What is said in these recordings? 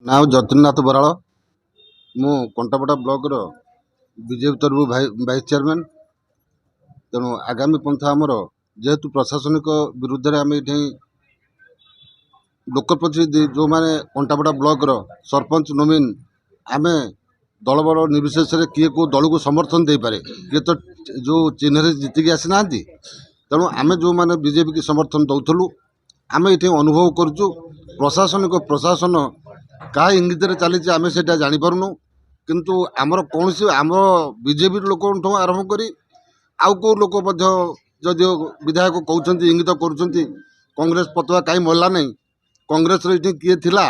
ना जतीनाथ बराड़ मु कंटापड़ा ब्लॉक रो बीजेपी तरफ वाइस चेयरमैन तेणु आगामी पंथा आमर जेहेतु प्रशासनिक विरुद्ध आम ये लोकप्रतिनिधि जो मैंने कंटापड़ा ब्लॉक रो सरपंच नोमिन आम दल बल निर्विशेष किए को दल को समर्थन दे पारे किए तो जो चिन्ह जीतिकी आसी ना तेणु आम जो मैंने बीजेपी की समर्थन दौलु आम ये अनुभव करुचु प्रशासन क्या इंगित चली आम से जापारूँ किंतु आमर कौन सी आम बीजेपी लोक आरंभ कर आउ कौ लोक जदि विधायक कहते इंगित कर कांग्रेस पतवा कहीं मरला नहीं कांग्रेस ये किए थिला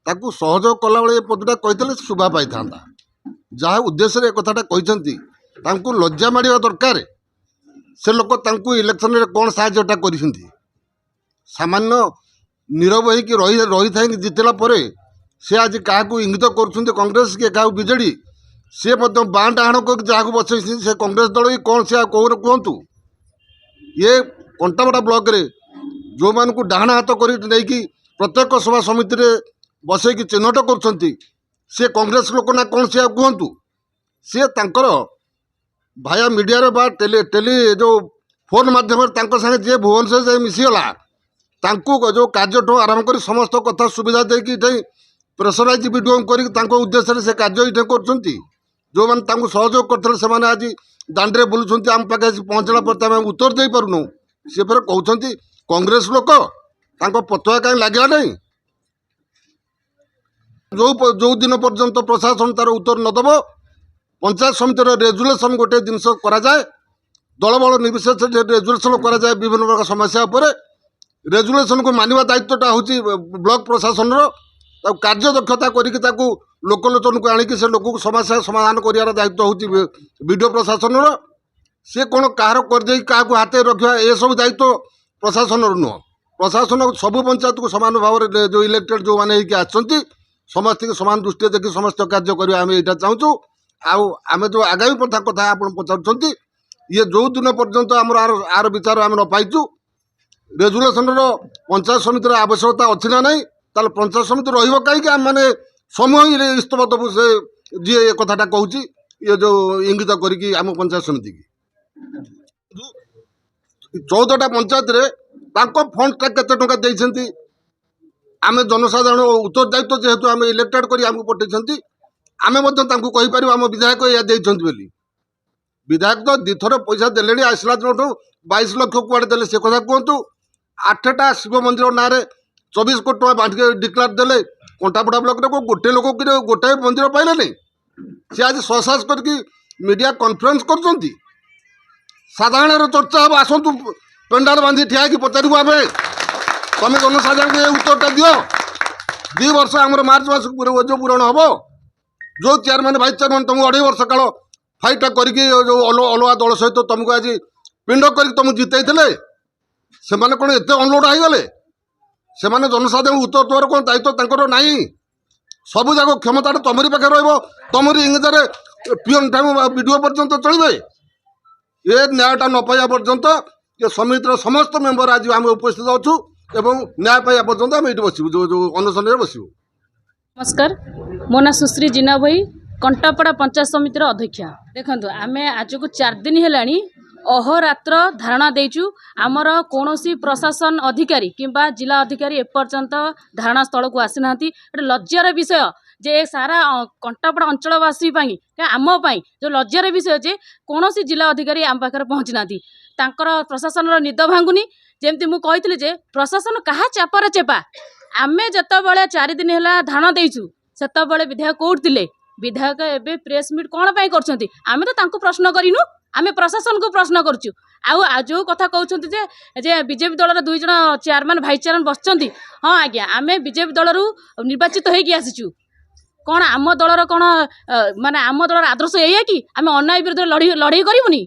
ताकू सहयोग कला बेले पदटा कही शुभा पाई था जहाँ उद्देश्य कथाटा कहते लज्जा माड़ा दरकार से लोक इलेक्शन में कौन साहाय्यटा कर सामान्य नीरव हो रही था जितला सी आज क्या इंगित कर कांग्रेस के क्या बीजेडी सी बाँ डाण को जहाँ बचे से कांग्रेस दल ही कौन से कौन कहतु ये कंटापड़ा ब्लॉक रे जो मान को डाण हाथ कर प्रत्येक सभा समिति रे बसैकी चिन्हट कर कांग्रेस लोक ना कौन से कहतु सी तांकर भाया मीडिया बा टेली जो फोन माध्यम संगे जी भुवनेश्वर जाए मिसीगला जो कार्य आरंभ कर समस्त कथा सुविधा देकी प्रेसराइज वीडियो कर उद्देश्य से कार्य ये कर जो मैंने सहयोग करते से आज दांडे बुलूँ आम पाखे पहुँचला पर आम उत्तर दे पारूँ सी फिर कहते कांग्रेस लोक पतुआ कहीं लगे नहीं जो दिन पर्यंत प्रशासन तार उत्तर नदब पंचायत समितिर रेजुलेसन गोटे जिनस कराए दल बल निर्विशेष रेजुलेसन कराए विभिन्न प्रकार समस्या उपर रेजुलेसन को मानिबा दायित्वटा हूँ ब्लॉक प्रशासन कार्य दक्षता करके लोकलोचन को आणिक से लोक समस्या समाधान कर दायित्व हूँ वीडियो प्रशासन सी कौन कह क्या हाथ रखा ये सब दायित्व प्रशासन नुह प्रशासन सबू पंचायत को सामान भाव में जो इलेक्टेड जो मैंने आसती समस्त सामान दृष्टि देखिए समस्त कार्य करें आम यहाँ चाहूँ आम जो आगामी पंथा कथा आप पचार ये जो दिन पर्यंत आम आर विचार आम न पाइचु रेजुलेसन पंचायत समितिर आवश्यकता अच्छी ना नहीं ताल पंचायत समिति रही कहीं आम मैंने समूह इस्तफा दबू से जी ये कथाटा कहूँ ये जो इंगित करी आम पंचायत समिति की 14टा पंचायत फंडटा केते टंका देइछंती आम जनसाधारण उत्तरदायित्व जेहेतु आम इलेक्टेड कर आमको पठेइछंती आम कही पार आम विधायक या देइछंती विधायक तो दिथर पैसा देले आसला दिन 22 लाख कुआड़े देले से कथा कहतु 8टा शिव मंदिर ना 24 कोटी टका बांटिके डिक्लेयर देले कंटापड़ा ब्लॉक रे गोटे लोक गोटे मंदिर पाइले नहीं सी आज सहसास करके मीडिया कॉन्फ्रेंस कर साधारण चर्चा हम आसतु पेंडाल बांधि ठिया कि पचारू आम तुम जनसाधारण को उत्तरटा दियो 2 वर्ष आम मार्च मास जो पूरण हम जो चेयरमैन भाइस चेयरमैन तुमको 2.5 वर्ष काल फाइटा करके जो अलगा दल सहित तुमको आज पिंड कर तुम जितने से कौन एत अनलोड होगले से जनसाधारण उत्तर देवर कौन दायित्व ना सबू जाक क्षमता तुमरी पाखे रुमरी इंगित पीएन ठाऊ वीडियो पर्यंत चलिए ये न्यायटा न पाइबा पर्यंत ये समितिर समस्त मेम्बर आज आम उपस्थित अच्छु एवं न्याय पाइबा पर्यंत आम ये बसबू जो अनशन बसबू। नमस्कार मो ना सुश्री जिना भाई कंटापड़ा पंचायत समितिर अध्यक्षा देखु आम आज को 4 दिन है अहोरात्र धारणा देचु आमर कौनसी प्रशासन अधिकारी किंबा जिला अधिकारी एपर्यंत धारणा स्थल को आसी ना लज्जार विषय जे सारा कंटापड़ा अंचलवासी आम जो लज्जार विषय जे कौनसी जिला अधिकारी आम पाखे पहुँची ना प्रशासन निद भांगुनी जमती मुझे कही जे प्रशासन क्या चापर चेपा आम जिते 4 दिन है धारणा देचु से विधायक कौटे विधायक एवं प्रेस मीट कौन कर आम तो प्रश्न करूँ आम प्रशासन को प्रश्न करुँ जो कथा कहते जे बीजेपी दल 2 जन चेयरमैन भाइस चेयरमैन बसचंती हाँ आज्ञा आम बीजेपी दल निर्वाचित होगी आसीचु कौन आम दलर कौन माने आम दलर आदर्श यही कि आम अन्याय विरुद्ध लड़ाई करूनी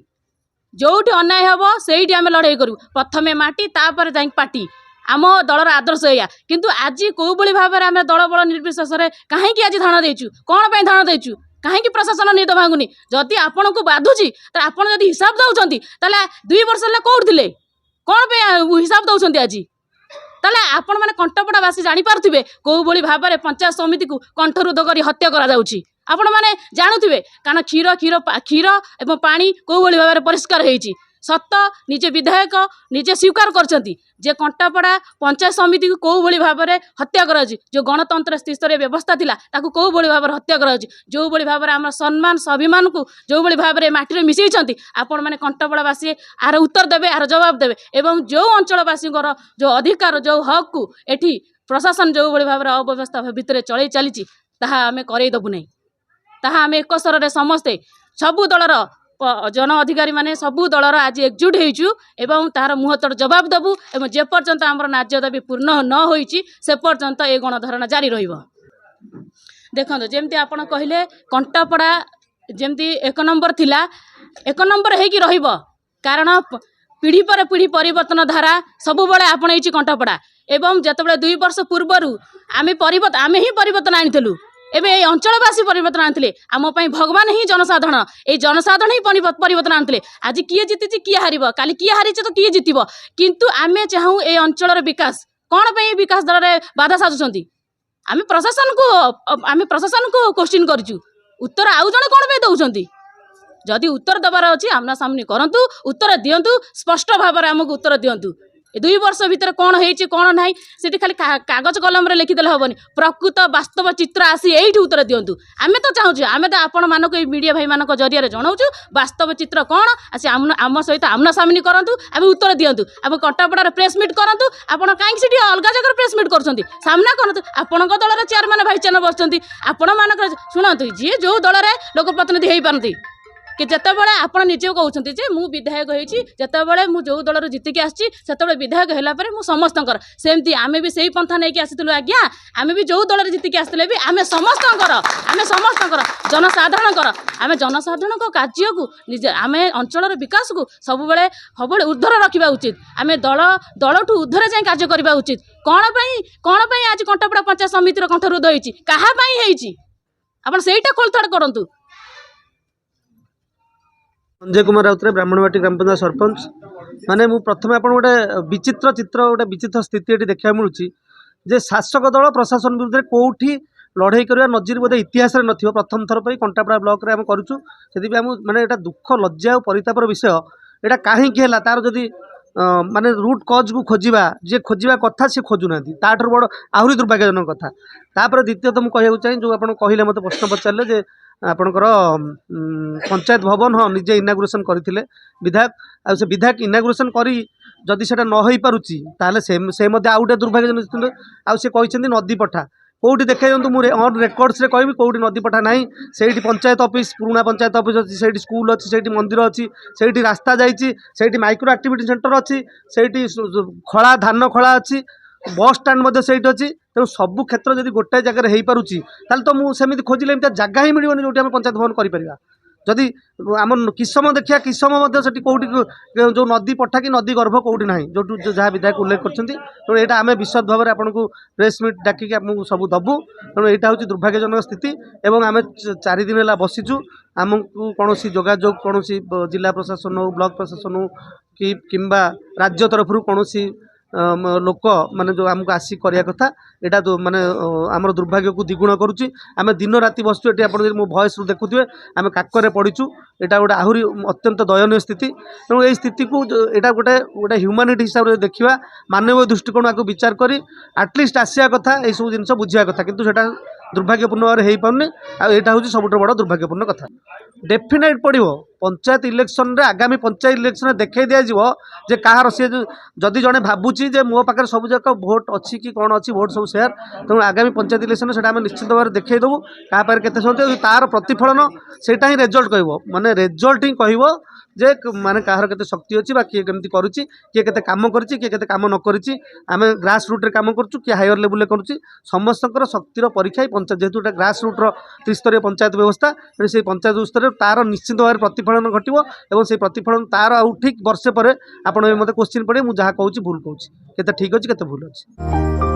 जो अन्याय हम से आम लड़ाई करूँ प्रथमे माटी तापर जाई पार्टी आम दलर आदर्श या किंतु आज कौ भाव में आम दल बल निर्विशेष कहीं आज धारणा देचु कौन पर धारणा देचु कहीं प्रशासन निद भांगुनी जदि आपण को बाधुची तो आपड़ जब हिसाब दौरान 2 वर्ष कौट थे कौन पे हिसाब दौरान आज ताले आपण माने कंटपड़ावासी जानीपारे कौ भली भाव में पंचायत समिति को कंठरोध कर हत्या कराऊँगी आपण मैंने जानूवे कारण क्षीर क्षीर क्षीर एवं पानी कौ भली भाव में परिष्कार होती सत निजे विधायक निजे स्वीकार करछंती जे कंटापड़ा पंचायत समिति को कौ भली भाव में हत्या कराउछि जो गणतंत्र स्तर व्यवस्था थिला ताकू कौ भली भाव में हत्या कराउछि जो भली भाव में आम सम्मान स्वाभिमान को जो भली भाव में माटी मिसैछंती आपण माने कंटापड़ावासी आर उत्तर देबे आर जवाब देबे एवं जो अंचलवासी जो अधिकार जो हक को एठी प्रशासन जो भली भाव में अव्यवस्था भितर चलै चली ताहा आमे करई दबु नै ताहा आमे एक स्वर रे समस्ते सबु दलर जन अधिकारी माने सबु दलर आज एकजुट होइछु एवं तार मुहतर जवाब देबु एवं जे पर्यंत हमर न्याय दाबी पूर्ण न होइछि से पर्यंत ए गणधारणा जारी रहिबो। देखंतु जेमती आपण कहिले कंटापड़ा जेमती एक नंबर थिला एक नंबर हेकी रहिबो कारण पीढ़ी पर पीढ़ी परिवर्तन धारा सबु बेले आपणैछि कंटापड़ा एवं जतबेले 2 वर्ष पूर्वरु आमे ही परिवर्तन आनिथिलु एबे ए अंचलवासी परिवर्तन आनते आम भगवान ही जनसाधारण ही परिवर्तन आनते आज किए जीति किए हार काली किए हारी तो किए जीतब किंतु आमे चाहूँ ए अंचल विकास कौन पे विकास दल में बाधा साजुंट आम प्रशासन को क्वेश्चन करूँ उत्तर आउ जड़े कौन पे दौरान जदि उत्तर देवार अच्छी आमना सामने करंतु उत्तर दिंतु स्पष्ट भाव में आमको उत्तर दिंतु 2 वर्ष भीतर कौन होइछि कौन नाही सेठी खाली कागज कलम रे लिखिदेले हबनी प्रकृत वास्तव चित्र आसी एठी उत्तर दिंतु आमे तो चाहूँ आमे तो आपण मानक मीडिया भाई मानक जरिया रे जणाउछु वास्तव चित्र कौन आसी आम सहित आमना सामने करंतु आमे उत्तर दिंतु आम कंटापड़ा प्रेस मीट करंतु आपण काई सेठी अलग जगह प्रेस मीट करछंती सामना करंतु आपण दल रे चेयरमैन भाई चेयरमैन बसछंती आपण मानक सुनंतु जे जो दल रे लोक प्रतिनिधि हेई पारंती कि जितेबाला आप निजे कहते जे मु विधायक होती जितेबाला मुझे जो दल जीतिकी आसी विधायक है मु समस्त सेमती आमे भी सही पंथा नहीं आसलु आज्ञा आमे भी जो दल जीतिकी आसते भी आमे समस्त जनसाधारण आमे जनसाधारण कार्य को निजे आमे अंचल विकास को सब बेले ऊर्धर रखा उचित आमे दलठू ऊर्धर जाए कार्य करने उचित कौन आज कंटापड़ा पंचायत समितिर कंठरोध होती कहाँपाई आप खोलताड़ करूँ। संजय कुमार राउतरे ब्राह्मणबाटी ग्राम पंचायत सरपंच माने मु प्रथम आप गोटे विचित्र चित्र गोटे विचित्र स्थिति ये देखा मिलूँ जे शासक दल प्रशासन विरुद्ध कौटी लड़ाई करवा नजीर बोधे इतिहास में नथिबो प्रथम थर पर कंटापड़ा ब्लॉक रे हम करूँ से आम माने एटा दुख लज्जा और परितापर विषय एटा कहीं तार जदि माने रूट कज को खोजा जे खोजा कथा सी खोजुना ताठर बड़ आहरी दुर्भाग्यजनक कथा तापर द्वितीयतः मुझे कहूँ चाहिए जो आप कहले मत प्रश्न पचारे जे आपणकर पंचायत भवन हाँ निजे इनागुरेसन करते विधायक आ से विधायक इनागुरेसन करी जदि से न हो पारुची ताले से आउ गोटे दुर्भाग्यजनक आउ कहते नदी पठा कौटी देखा मुझे ऑन रेकर्ड्स रे कहबी कौटी नदी पठा ना से पंचायत ऑफिस पुराना पंचायत ऑफिस अच्छी से स्कूल अच्छी से मंदिर अच्छी से रास्ता जाइए माइक्रो एक्टिविटी सेंटर अच्छी से खला धान खला अच्छी बस स्टाण्ड अच्छी तेणु सबू क्षेत्र जब गोटाए जगह हो पारुची तो मुझे खोजिले जगह ही मिलनी जो पंचायत भवन कर जदि आम किसम देखिए किसम कौटी जो नदी पठा कि नदी गर्भ कौटी ना जो जहाँ विधायक उल्लेख कर यहाँ आम विशद भाव में आपको प्रेस मीट डाकिक आमको सब दबू तेणु यहाँ हूँ दुर्भाग्यजनक स्थिति एवं आम 4 दिन है बसीचु आमको कौन जोगाजोग कौन जिला प्रशासन हो ब्लॉक प्रशासन हो कि राज्य तरफ कौन लोक माने जो आमको आसी करिया कथा एटा तो माने आमर दुर्भाग्य को द्विगुण करुच्ची आम दिन राति बसचु ये आप मो भयस देखुए आम काकरे पड़ीचु एटा गोटे आहरी अत्यंत दयनीय स्थिति तेणु ये स्थिति को एटा गोटे गोटे ह्यूमानिटी हिसाब से देखा मानवीय दृष्टिकोण आपको विचार करी आटलिस्ट आसिया कथा ये सब जिन बुझा कथा किंतु सेटा दुर्भाग्यपूर्ण भाव हो पारे आटा हूँ सब बड़ दुर्भाग्यपूर्ण कथा डेफिनेट पड़ो पंचायत इलेक्शन रे आगामी पंचायत इलेक्शन देखा दिज्व जे कहार सी जदि जड़े भावुची जे मो पाखे सब जाक भोट अच्छी कि कौन अच्छी भोट सब सेयार तेणु आगामी पंचायत इलेक्शन से निश्चित भाव में देखईदेवु क्या केते समय तार प्रतिफलन सेटा ही रेजल्ट कह माने रेजल्ट ही कह जे माने कहार केते शक्ति अच्छी किए केमती करुच्ची किए केते काम करिछि किए केते काम न करिछि आमे ग्रास रूट रे काम करछु कि हायर लेवल रे करुच्ची समस्तकर शक्तिर परीक्षा ही पंचायत जेहेतु ग्रास रूट रो त्रिस्तरीय पंचायत व्यवस्था से पंचायत स्तर तार निश्चित भाव में प्रतिफलन घटिबो एवं से प्रतिफलन तार आउ ठीक वर्षे पर आपण मते क्वेश्चन पड़े मु जहाँ कहूँ भूल कहूँ केते ठीक अच्छी केते भूल अच्छी।